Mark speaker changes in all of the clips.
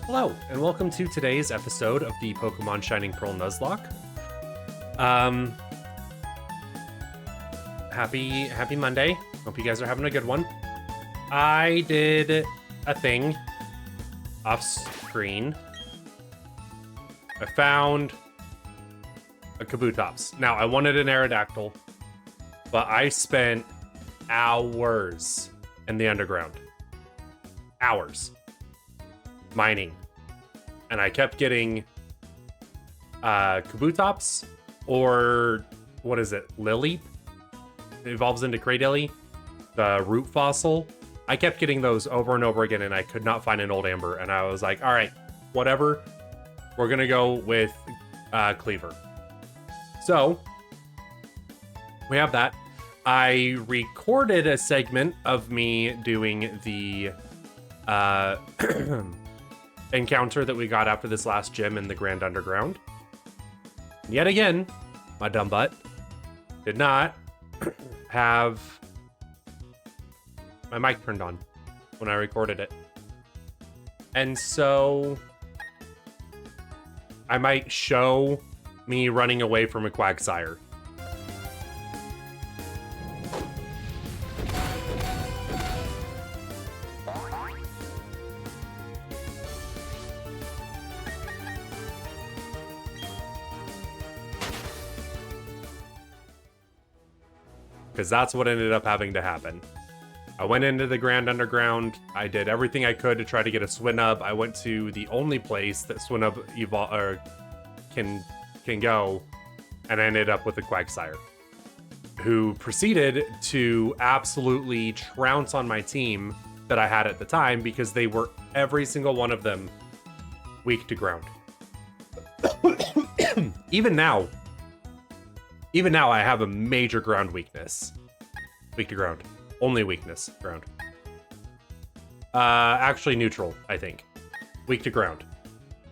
Speaker 1: Hello, and welcome to today's episode of the Pokemon Shining Pearl Nuzlocke. Happy Monday. Hope you guys are having a good one. I did a thing off screen. I found a Kabutops. Now, I wanted an Aerodactyl, but I spent hours in the underground. Hours. Mining. And I kept getting Kabutops, or what is it? Lily? It evolves into Cradily, the root fossil. I kept getting those over and over again, and I could not find an old Amber. And I was like, all right, whatever. We're gonna go with Cleaver. So we have that. I recorded a segment of me doing the encounter that we got after this last gym in the Grand Underground. And yet again, my dumb butt did not have my mic turned on when I recorded it. And so I might show me running away from a Quagsire. Because that's what ended up having to happen. I went into the Grand Underground. I did everything I could to try to get a Swinub. I went to the only place that Swinub can go, and I ended up with a Quagsire, who proceeded to absolutely trounce on my team that I had at the time, because they were, every single one of them, weak to ground. Even now, I have a major ground weakness. Weak to ground. Only weakness, ground. Actually neutral, I think. Weak to ground.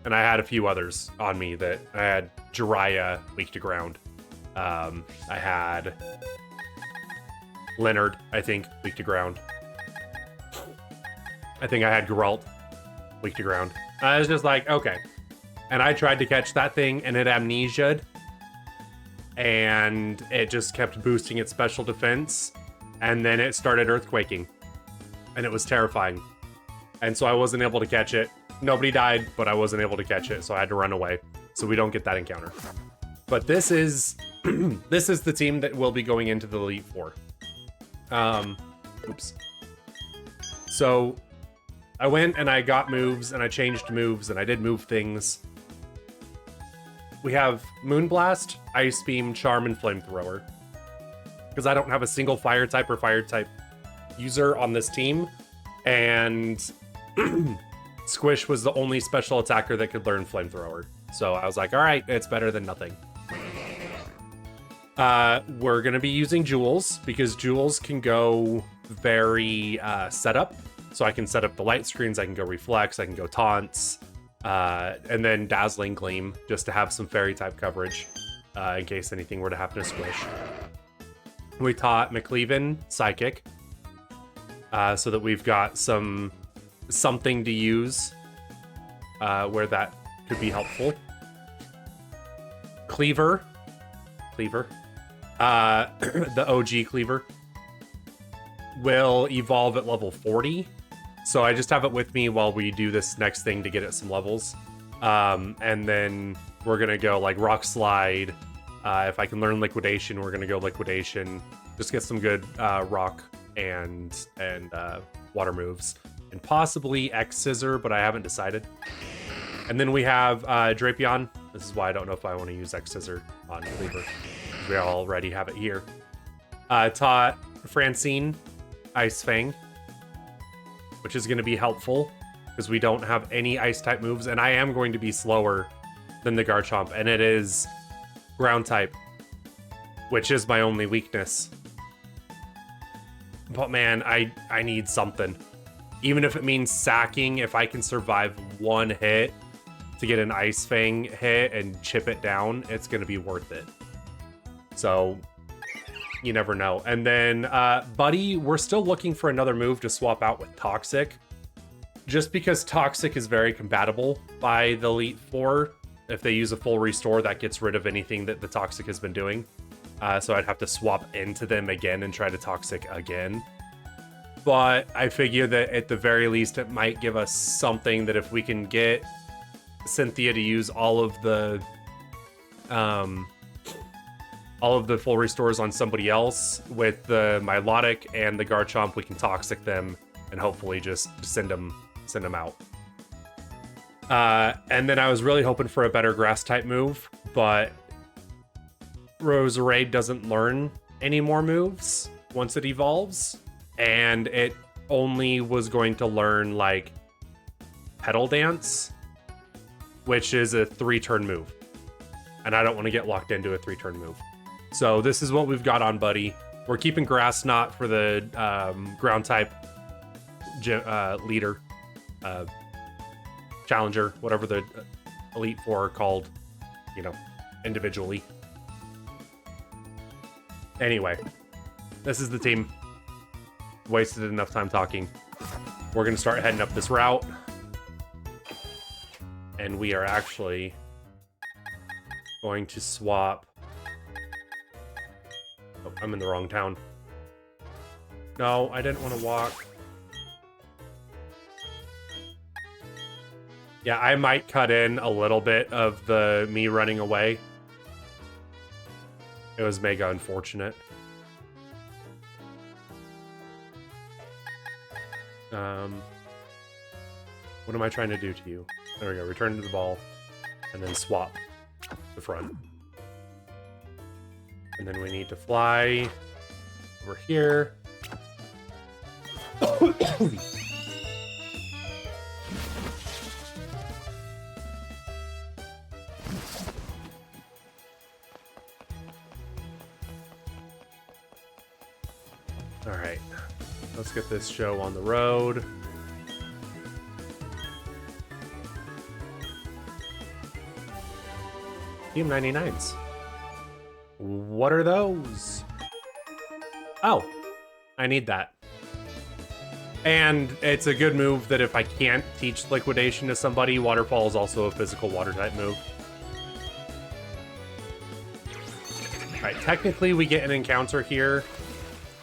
Speaker 1: And I had a few others on me that I had Jiraiya, weak to ground. I had Leonard, I think, weak to ground. I think I had Geralt, weak to ground. I was just like, okay. And I tried to catch that thing, and it amnesia'd. And it just kept boosting its special defense, and then it started earthquaking, and it was terrifying. And so I wasn't able to catch it. Nobody died, but I wasn't able to catch it, so I had to run away, so we don't get that encounter. But this is this is the team that will be going into the Elite Four. Oops. So I went and I got moves, and I changed moves, and I did move things. We have Moonblast, Ice Beam, Charm, and Flamethrower. Because I don't have a single Fire type or Fire type user on this team. And Squish was the only special attacker that could learn Flamethrower. So I was like, all right, it's better than nothing. We're going to be using Jewels, because Jewels can go very setup. So I can set up the light screens, I can go Reflex, I can go Taunts. And then Dazzling Gleam, just to have some fairy type coverage in case anything were to happen to Squish. We taught McLeaven Psychic, so that we've got something to use where that could be helpful. Cleaver, the OG Cleaver, will evolve at level 40. So I just have it with me while we do this next thing to get it some levels. And then we're going to go like Rock Slide. If I can learn Liquidation, we're going to go Liquidation. Just get some good Rock and Water moves. And possibly X-Scissor, but I haven't decided. And then we have Drapion. This is why I don't know if I want to use X-Scissor on Cleaver. We already have it here. Taught Francine Ice Fang, which is going to be helpful because we don't have any ice type moves, and I am going to be slower than the Garchomp, and it is ground type, which is my only weakness. But man, I need something. Even if it means sacking, if I can survive one hit to get an Ice Fang hit and chip it down, it's going to be worth it. So you never know. And then Buddy, we're still looking for another move to swap out with Toxic. just because Toxic is very compatible by the Elite Four. If they use a full restore, that gets rid of anything that the Toxic has been doing. So I'd have to swap into them again and try to Toxic again. But I figure that at the very least, it might give us something that if we can get Cynthia to use all of the full restores on somebody else with the Milotic and the Garchomp, we can Toxic them and hopefully just send them out. And then I was really hoping for a better grass type move, but Roserade doesn't learn any more moves once it evolves, and it only was going to learn like Petal Dance, which is a 3-turn move, and I don't want to get locked into a 3-turn move. So this is what we've got on Buddy. We're keeping Grass Knot for the ground type leader, challenger, whatever the Elite Four are called, you know, individually. Anyway, this is the team. Wasted enough time talking. We're going to start heading up this route. And we are actually going to swap. Oh, I'm in the wrong town. No, I didn't want to walk. Yeah, I might cut in a little bit of the me running away. It was mega unfortunate. What am I trying to do to you? There we go. Return to the ball. And then swap the front. And then we need to fly over here. Alright, let's get this show on the road. Team 99s. What are those? Oh, I need that. And it's a good move that if I can't teach Liquidation to somebody, Waterfall is also a physical water type move. Alright, technically we get an encounter here.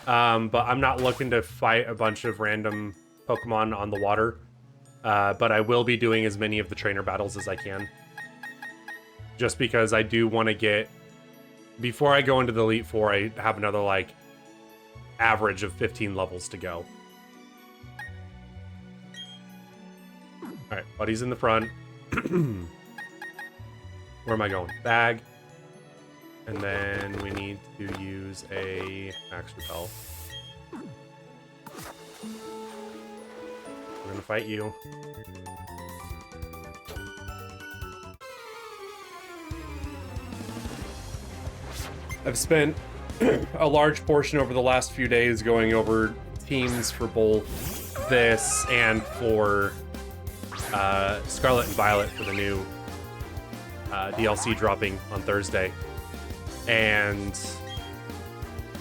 Speaker 1: But I'm not looking to fight a bunch of random Pokemon on the water. But I will be doing as many of the trainer battles as I can. Just because I do want to get... Before I go into the Elite Four, I have another, like, average of 15 levels to go. Alright, Buddy's in the front. Where am I going? Bag. And then we need to use a Max Repel. We're gonna fight you. I've spent a large portion over the last few days going over teams for both this and for Scarlet and Violet for the new DLC dropping on Thursday. And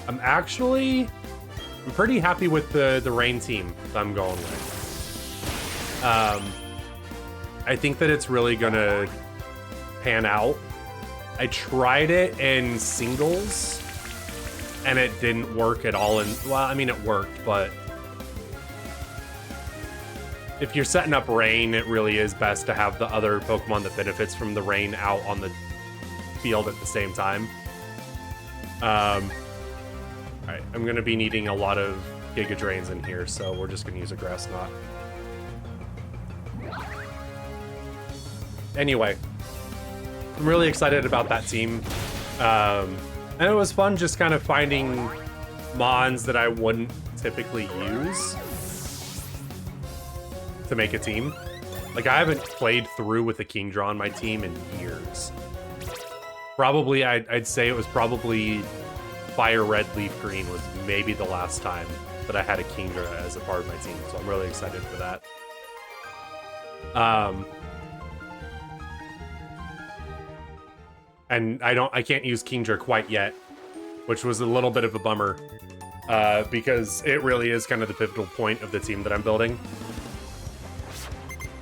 Speaker 1: I'm pretty happy with the Rain team that I'm going with. I think that it's really gonna pan out. I tried it in singles and it didn't work at all. Well, I mean, it worked, but if you're setting up Rain, it really is best to have the other Pokemon that benefits from the Rain out on the field at the same time. Alright, I'm gonna be needing a lot of Giga Drains in here, so we're just gonna use a Grass Knot. Anyway, I'm really excited about that team. And it was fun just kind of finding Mons that I wouldn't typically use to make a team. Like, I haven't played through with a Kingdra on my team in years. Probably, I'd say it was probably Fire Red, Leaf Green was maybe the last time that I had a Kingdra as a part of my team, so I'm really excited for that. And I can't use Kingdra quite yet, which was a little bit of a bummer, because it really is kind of the pivotal point of the team that I'm building.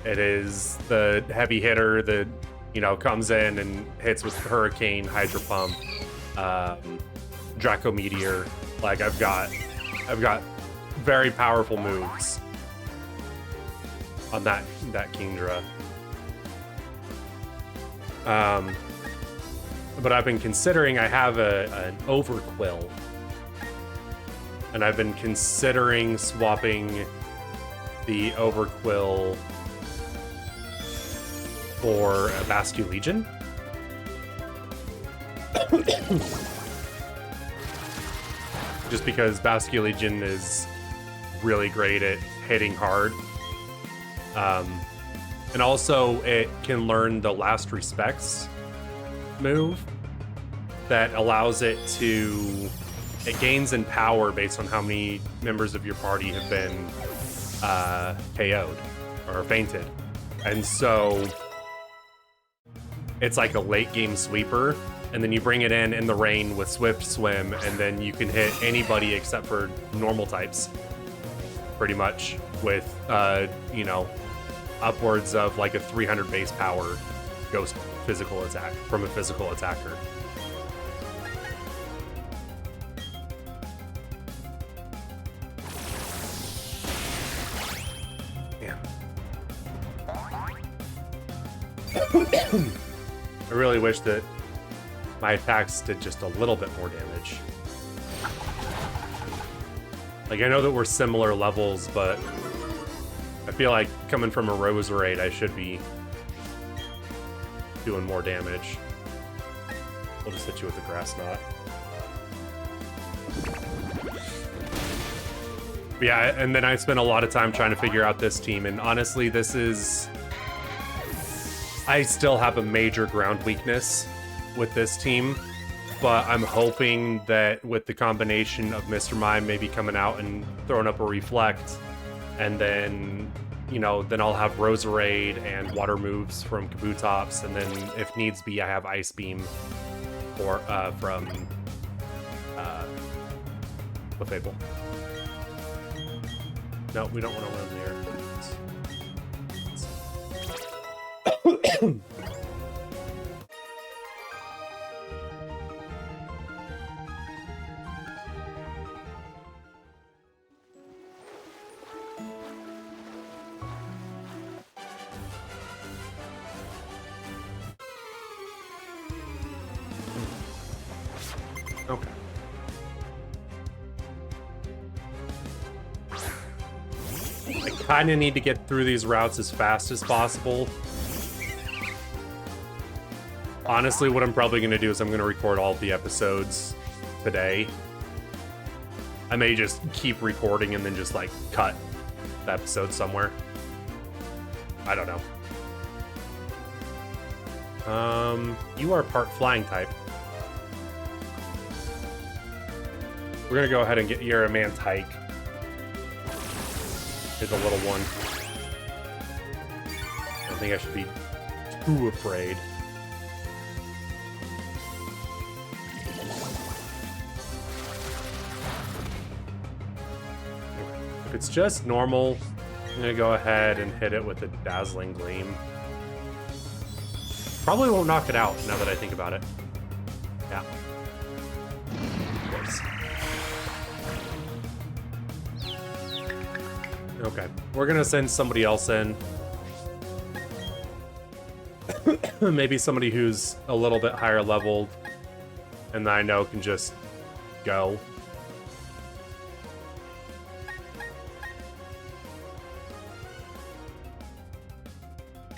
Speaker 1: It is the heavy hitter that, you know, comes in and hits with Hurricane, Hydro Pump, Draco Meteor. Like I've got very powerful moves on that Kingdra. But I've been considering, I have an Overquill, and I've been considering swapping the Overquill for a Basque Legion. Just because Basque Legion is really great at hitting hard. And also it can learn the Last Respects move that allows it to... It gains in power based on how many members of your party have been KO'd or fainted. And so it's like a late game sweeper, and then you bring it in the rain with Swift Swim, and then you can hit anybody except for normal types, pretty much, with, you know, upwards of like a 300 base power ghost physical attack from a physical attacker. I really wish that my attacks did just a little bit more damage. Like, I know that we're similar levels, but I feel like coming from a Roserade, I should be doing more damage. We'll just hit you with the Grass Knot. Yeah, and then I spent a lot of time trying to figure out this team, and honestly, this is... I still have a major ground weakness with this team, but I'm hoping that with the combination of Mr. Mime maybe coming out and throwing up a Reflect, and then, you know, then I'll have Roserade and water moves from Kabutops, and then if needs be, I have Ice Beam or from Clefable. No, we don't want to run there. Okay. I kind of need to get through these routes as fast as possible. Honestly, what I'm probably going to do is I'm going to record all of the episodes today. I may just keep recording and then just, like, cut the episode somewhere. I don't know. You are part flying type. We're going to go ahead and get your Man's Hike. Here's the little one. I don't think I should be too afraid. If it's just normal, I'm gonna go ahead and hit it with a Dazzling Gleam. Probably won't knock it out now that I think about it. Yeah. Of course. Okay, we're gonna send somebody else in. Maybe somebody who's a little bit higher leveled and that I know can just go.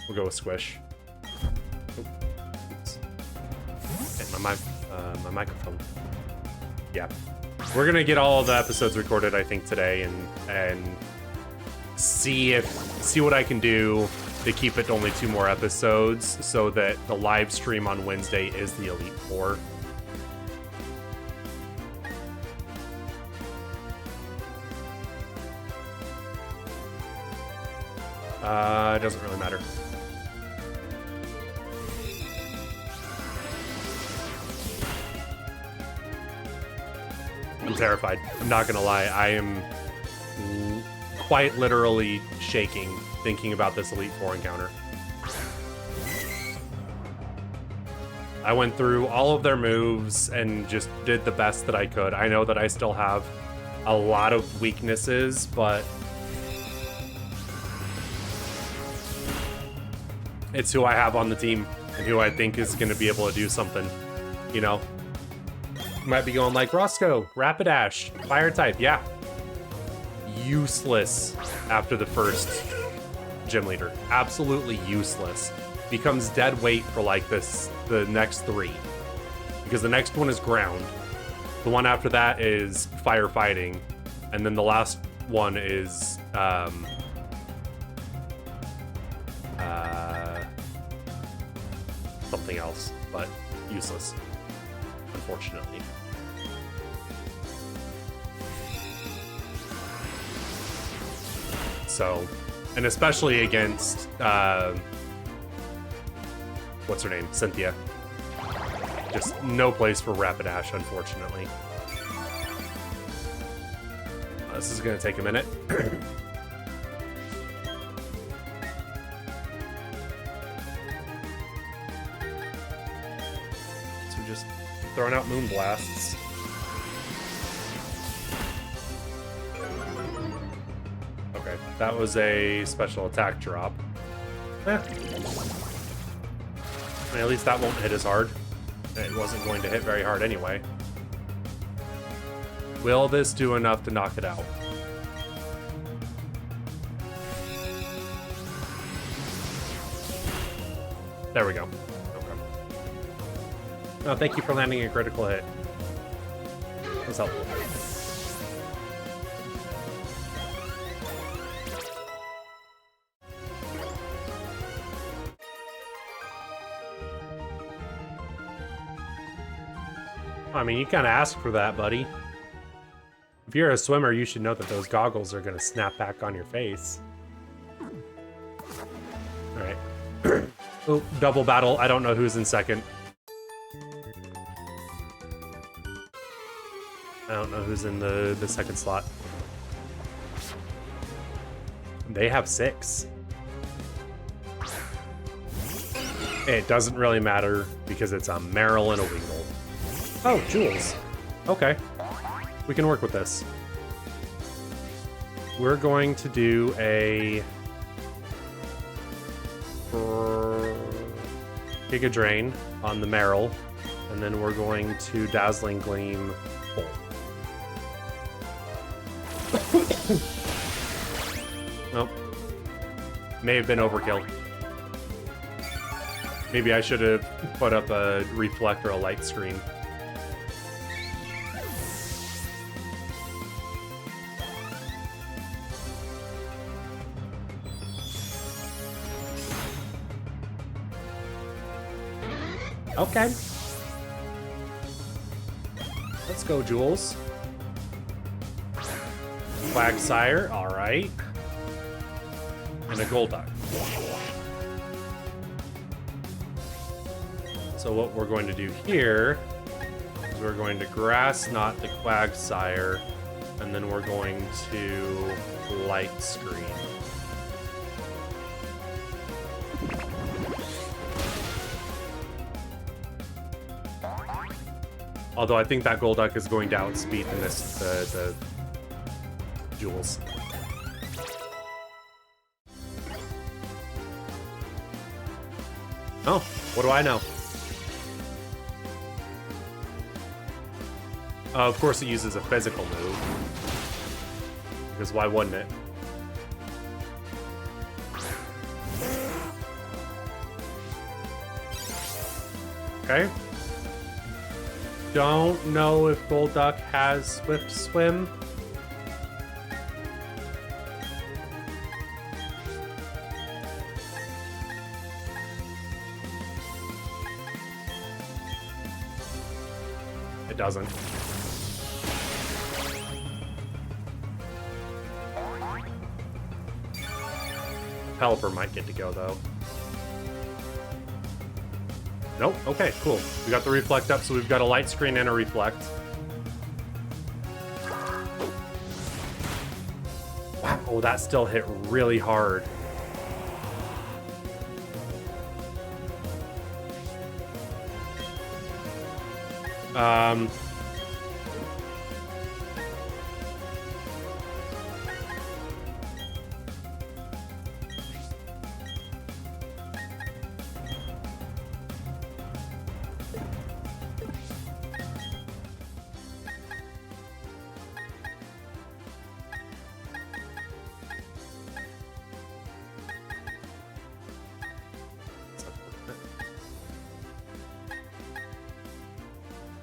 Speaker 1: We'll go with Squish. Oops. Hit my microphone. Yeah. We're gonna get all of the episodes recorded, I think, today, and see what I can do to keep it to only 2 more episodes, so that the live stream on Wednesday is the Elite Four. It doesn't really matter. I'm terrified. I'm not gonna lie. I am quite literally shaking thinking about this Elite Four encounter. I went through all of their moves and just did the best that I could. I know that I still have a lot of weaknesses, but it's who I have on the team and who I think is going to be able to do something, you know? You might be going like, Roscoe, Rapidash, Fire type, yeah. Useless after the first gym leader. Absolutely useless. Becomes dead weight for like the next 3. Because the next one is ground. The one after that is firefighting. And then the last one is something else, but useless, unfortunately. So, and especially against what's her name? Cynthia. Just no place for Rapidash, unfortunately. This is going to take a minute. So just throwing out Moon Blasts. Okay, that was a special attack drop. I mean, at least that won't hit as hard. It wasn't going to hit very hard anyway. Will this do enough to knock it out? There we go. Okay. Oh, thank you for landing a critical hit. That's helpful. I mean, you kind of asked for that, buddy. If you're a swimmer, you should know that those goggles are going to snap back on your face. All right. Oh, double battle. I don't know who's in second. I don't know who's in the second slot. They have 6. It doesn't really matter because it's a Meryl and a Weedle. Oh, Jules. Okay. We can work with this. We're going to do a Giga Drain on the Meryl, and then we're going to Dazzling Gleam full. Nope. May have been overkill. Maybe I should have put up a reflect or a light screen. Okay. Let's go, Jules. Quagsire, alright. And a Golduck. So what we're going to do here is we're going to Grass Knot the Quagsire, and then we're going to Light Screen. Although I think that Golduck is going to outspeed the Jules. Oh, what do I know? Of course it uses a physical move. Because why wouldn't it? Okay. Don't know if Golduck has Swift Swim. It doesn't. Pelipper might get to go though. Nope. Okay, cool. We got the reflect up, so we've got a light screen and a reflect. Wow. Oh, that still hit really hard.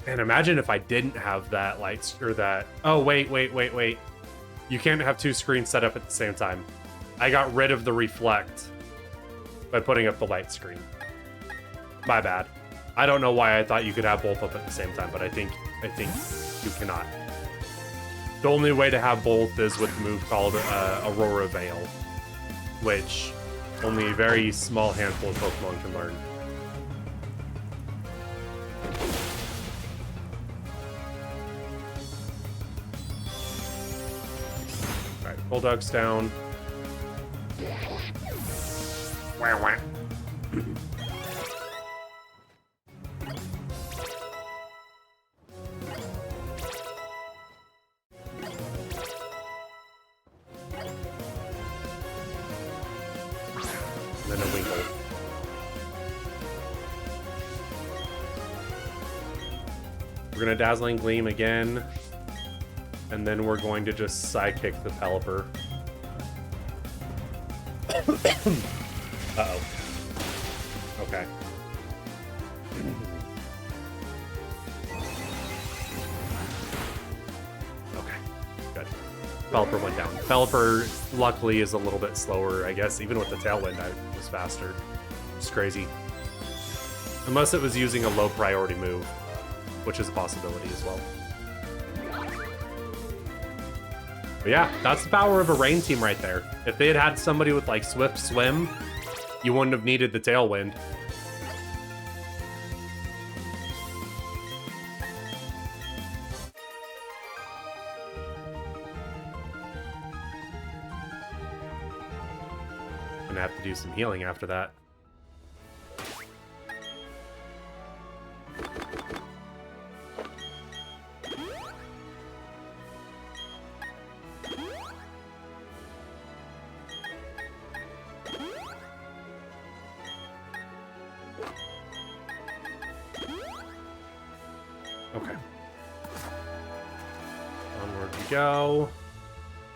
Speaker 1: And imagine if I didn't have that light, or that... Oh, wait. You can't have two screens set up at the same time. I got rid of the reflect by putting up the light screen. My bad. I don't know why I thought you could have both up at the same time, but I think you cannot. The only way to have both is with a move called Aurora Veil, which only a very small handful of Pokemon can learn. Alright, Bulldog's down. Wah, wah. And then a Winkle. We're gonna Dazzling Gleam again, and then we're going to just Psychic the Pelipper. Uh-oh. Okay. Okay, good. Pelipper went down. Pelipper, luckily, is a little bit slower, I guess. Even with the Tailwind, I was faster. It's crazy. Unless it was using a low priority move, which is a possibility as well. But yeah, that's the power of a rain team right there. If they had had somebody with like Swift Swim, you wouldn't have needed the Tailwind. Gonna have to do some healing after that. Okay. Onward we go.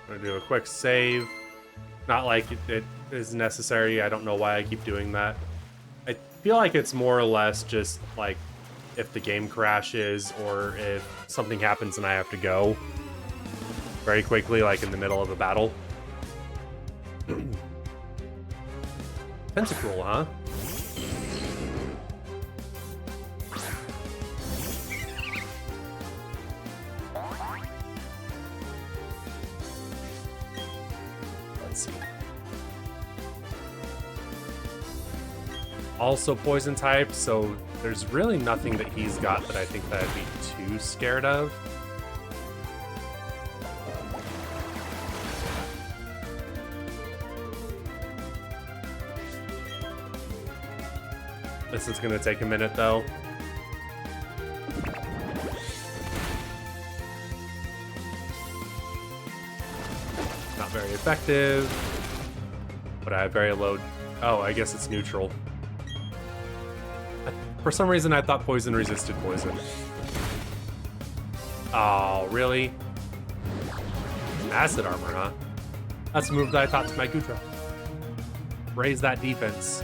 Speaker 1: I'm gonna do a quick save. Not like it is necessary. I don't know why I keep doing that. I feel like it's more or less just like if the game crashes or if something happens and I have to go very quickly, like in the middle of a battle. Pentacruel, huh? Let's see. Also poison type, so there's really nothing that he's got that I think that I'd be too scared of. This is gonna take a minute though. Not very effective, but I have very low... Oh, I guess it's neutral. For some reason, I thought poison resisted poison. Oh, really? Acid armor, huh? That's a move that I taught to my Goodra. Raise that defense,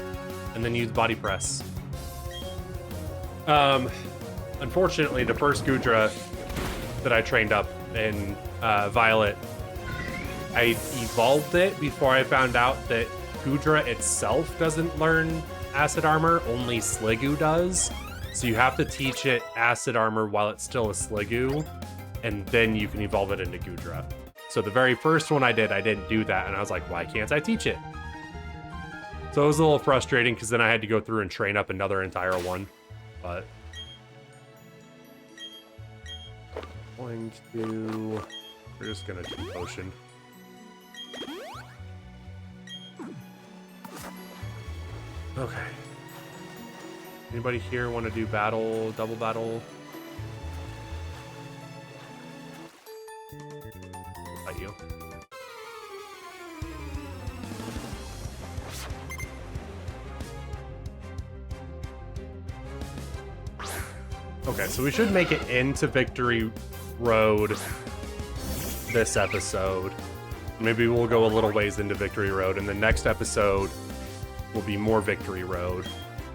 Speaker 1: and then use body press. Unfortunately, the first Goodra that I trained up in Violet, I evolved it before I found out that Goodra itself doesn't learn acid armor, only Sliggoo does. So you have to teach it acid armor while it's still a Sliggoo, and then you can evolve it into Goodra. So the very first one I didn't do that, and I was like, why can't I teach it? So it was a little frustrating because then I had to go through and train up another entire one. But we're just gonna do potion. Okay. Anybody here want to do battle, double battle? Fight you. Okay, so we should make it into Victory Road this episode. Maybe we'll go a little ways into Victory Road, and the next episode will be more Victory Road.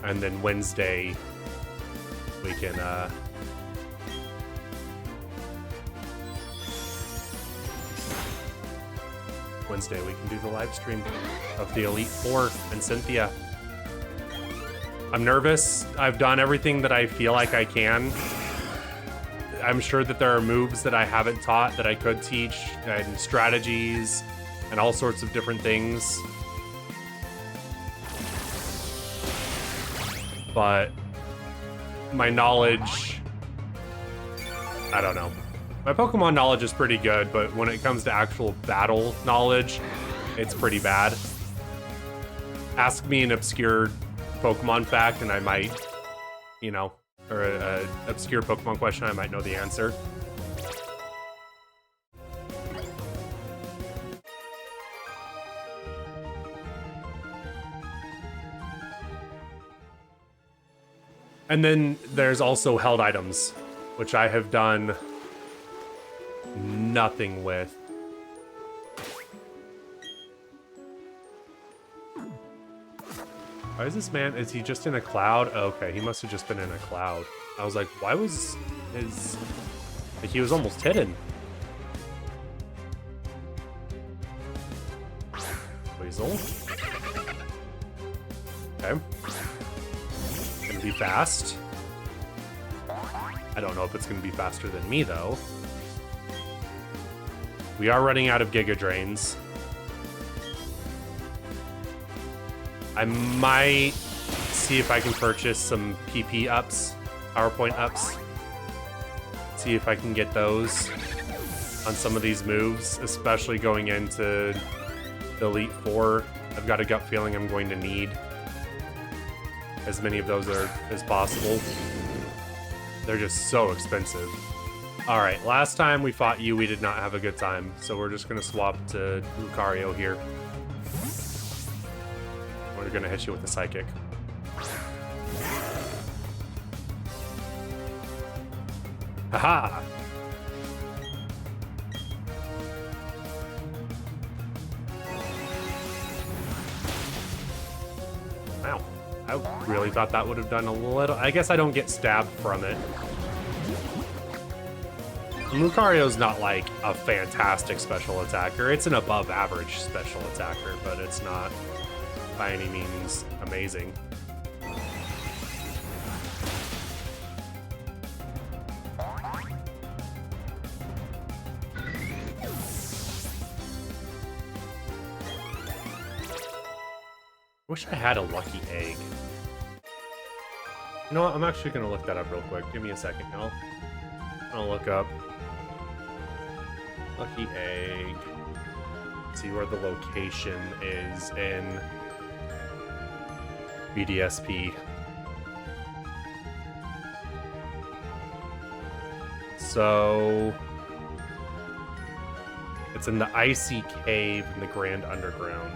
Speaker 1: And then Wednesday, we can, Wednesday, we can do the live stream of the Elite Four and Cynthia. I'm nervous. I've done everything that I feel like I can. I'm sure that there are moves that I haven't taught that I could teach, and strategies, and all sorts of different things. But my knowledge, I don't know. My Pokemon knowledge is pretty good, but when it comes to actual battle knowledge, it's pretty bad. Ask me an obscure Pokemon fact and I might, you know, or an obscure Pokemon question, I might know the answer. And then there's also held items, which I have done nothing with. Why is this man, is he just in a cloud? Oh, okay, he must have just been in a cloud. I was like, why was his, like he was almost hidden. Weasel. Okay. Gonna be fast. I don't know if it's gonna be faster than me though. We are running out of Giga Drains. I might see if I can purchase some PP ups, PowerPoint ups. See if I can get those on some of these moves, especially going into the Elite Four. I've got a gut feeling I'm going to need as many of those as possible. They're just so expensive. All right, last time we fought you, we did not have a good time, so we're just gonna swap to Lucario here. We're gonna hit you with a Psychic. Haha! Wow, I really thought that would have done a little. I guess I don't get stabbed from it. Lucario's not like a fantastic special attacker. It's an above average special attacker, but it's not by any means amazing. Wish I had a lucky egg. You know what? I'm actually gonna look that up real quick. Give me a second, y'all. I'm gonna look up lucky egg. See where the location is in BDSP. So it's in the icy cave in the Grand Underground.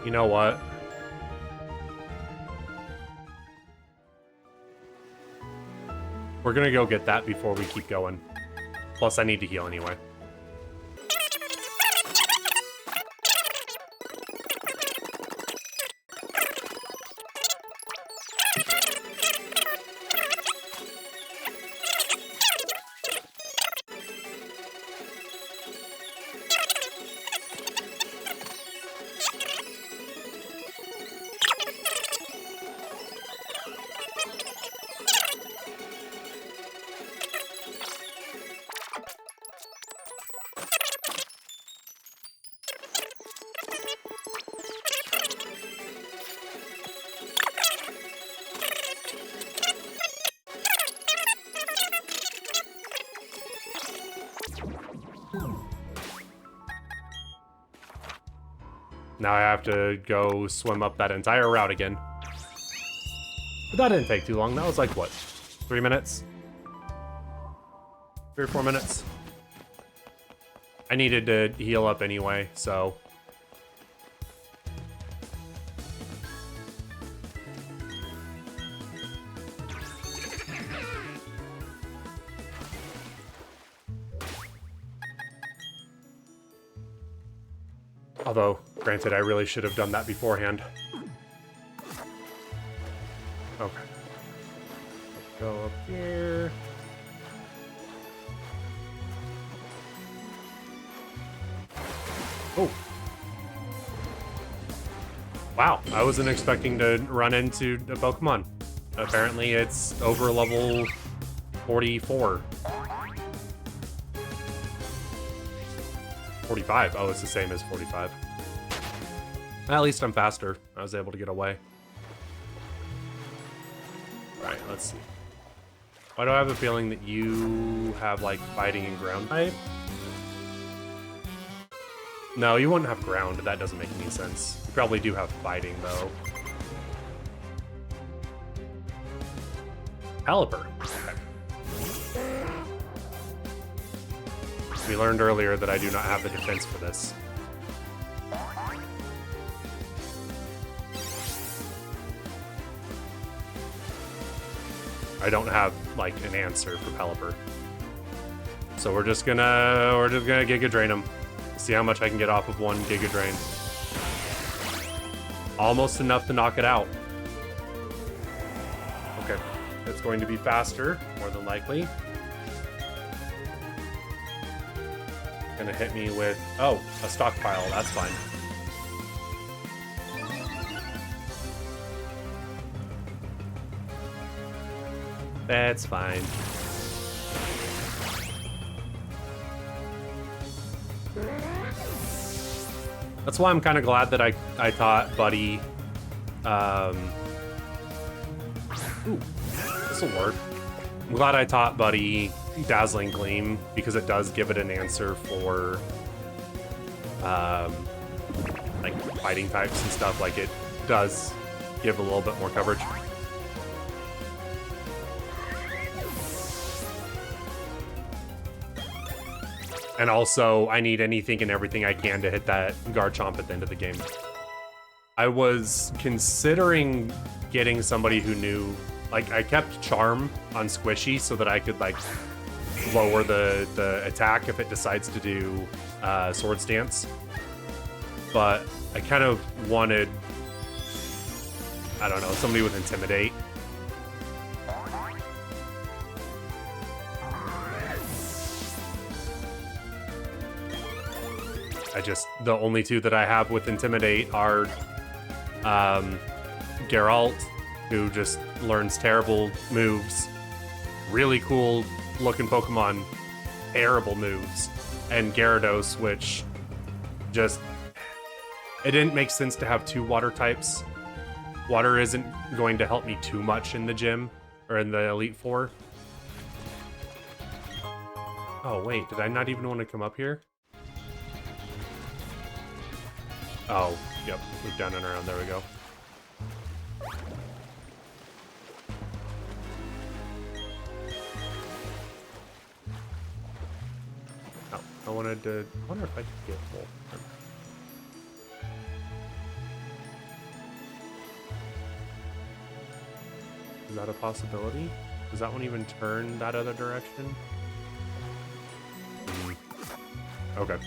Speaker 1: You know what? We're gonna go get that before we keep going. Plus, I need to heal anyway. Now I have to go swim up that entire route again. But that didn't take too long. That was like, what, 3 minutes? 3 or 4 minutes? I needed to heal up anyway, so... Although, granted, I really should have done that beforehand. Okay. Go up here. Oh. Wow, I wasn't expecting to run into a Pokemon. Apparently it's over level 44. 45. Oh, it's the same as 45. At least I'm faster. I was able to get away. Alright, let's see. Why do I have a feeling that you have, like, fighting and ground type? No, you wouldn't have ground. That doesn't make any sense. You probably do have fighting, though. Caliper. Okay. We learned earlier that I do not have the defense for this. I don't have, like, an answer for Pelipper. So we're just gonna Giga Drain him. See how much I can get off of one Giga Drain. Almost enough to knock it out. Okay, it's going to be faster, more than likely. Gonna hit me with, oh, a stockpile, that's fine. That's fine. That's why I'm kind of glad that I taught Buddy, ooh, this'll work. I'm glad I taught Buddy Dazzling Gleam, because it does give it an answer for like fighting types and stuff. Like, it does give a little bit more coverage. And also, I need anything and everything I can to hit that Garchomp at the end of the game. I was considering getting somebody who knew, like, I kept Charm on Squishy so that I could, like, lower the attack if it decides to do Sword Stance. But I kind of wanted, I don't know, somebody with Intimidate. The only two that I have with Intimidate are Geralt, who just learns terrible moves, really cool looking Pokemon, terrible moves, and Gyarados, which just, it didn't make sense to have two water types. Water isn't going to help me too much in the gym, or in the Elite Four. Oh wait, did I not even want to come up here? Oh, yep, move down and around, there we go. Oh, I wonder if I could get full. Is that a possibility? Does that one even turn that other direction? Okay.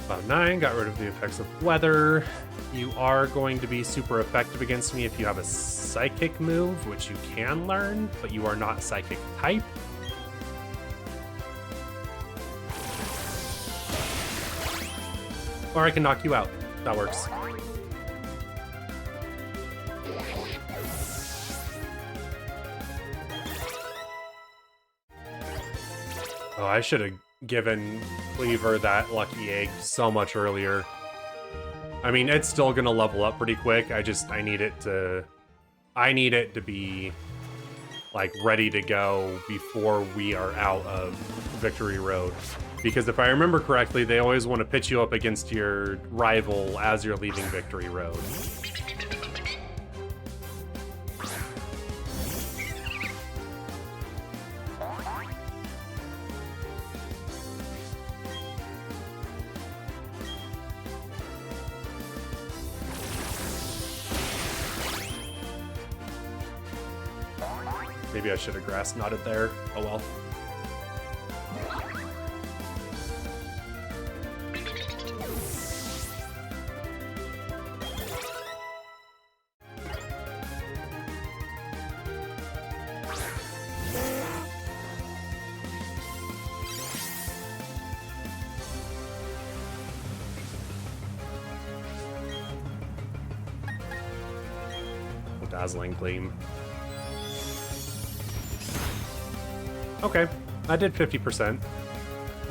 Speaker 1: About 9, got rid of the effects of weather. You are going to be super effective against me if you have a psychic move, which you can learn, but you are not psychic type. Or I can knock you out. That works. Oh, I should have given Cleaver that lucky egg so much earlier. I mean, it's still gonna level up pretty quick. I need it to be like ready to go before we are out of Victory Road. Because if I remember correctly, they always want to pitch you up against your rival as you're leaving Victory Road. Maybe I should have grass knotted there. Oh well. Dazzling Gleam. Okay, I did 50%.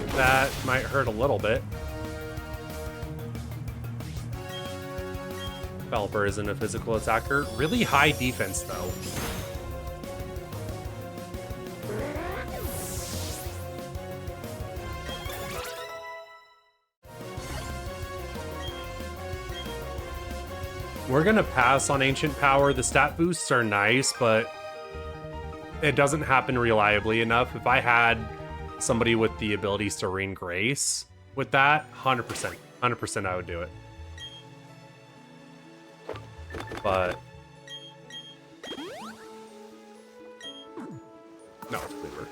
Speaker 1: That might hurt a little bit. Pelipper isn't a physical attacker. Really high defense, though. We're gonna pass on Ancient Power. The stat boosts are nice, but it doesn't happen reliably enough. If I had somebody with the ability Serene Grace with that, 100%. 100% I would do it. But no, it's Cleaver.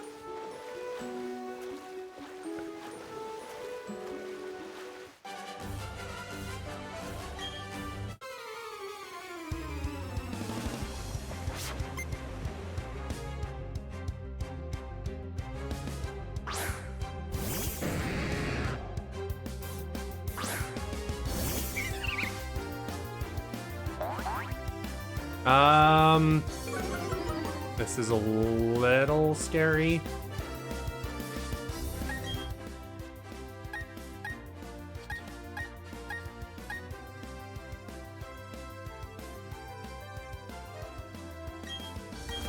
Speaker 1: This is a little scary.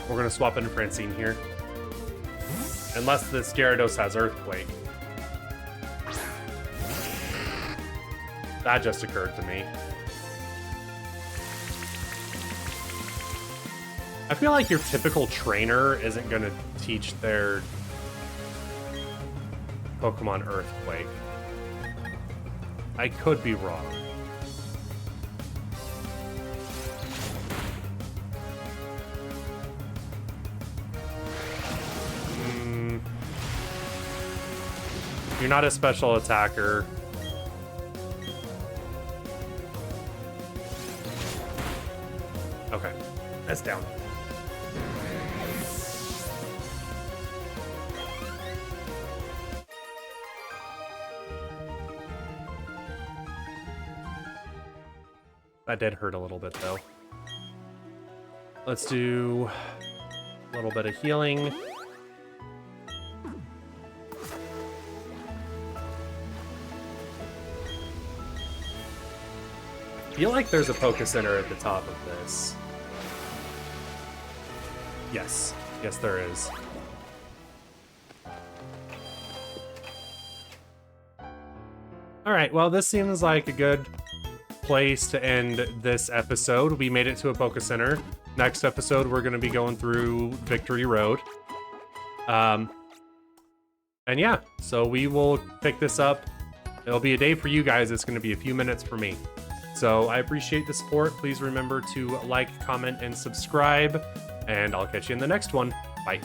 Speaker 1: We're gonna swap into Francine here. Unless the Gyarados has Earthquake. That just occurred to me. I feel like your typical trainer isn't going to teach their Pokemon Earthquake. I could be wrong. You're not a special attacker. Okay, that's down. That did hurt a little bit, though. Let's do a little bit of healing. I feel like there's a Poké Center at the top of this. Yes. Yes, there is. Alright, well, this seems like a good place to end this episode. We made it to a Poké Center. Next episode, we're going to be going through Victory Road. And yeah, so we will pick this up. It'll be a day for you guys. It's going to be a few minutes for me. So I appreciate the support. Please remember to like, comment, and subscribe. And I'll catch you in the next one. Bye.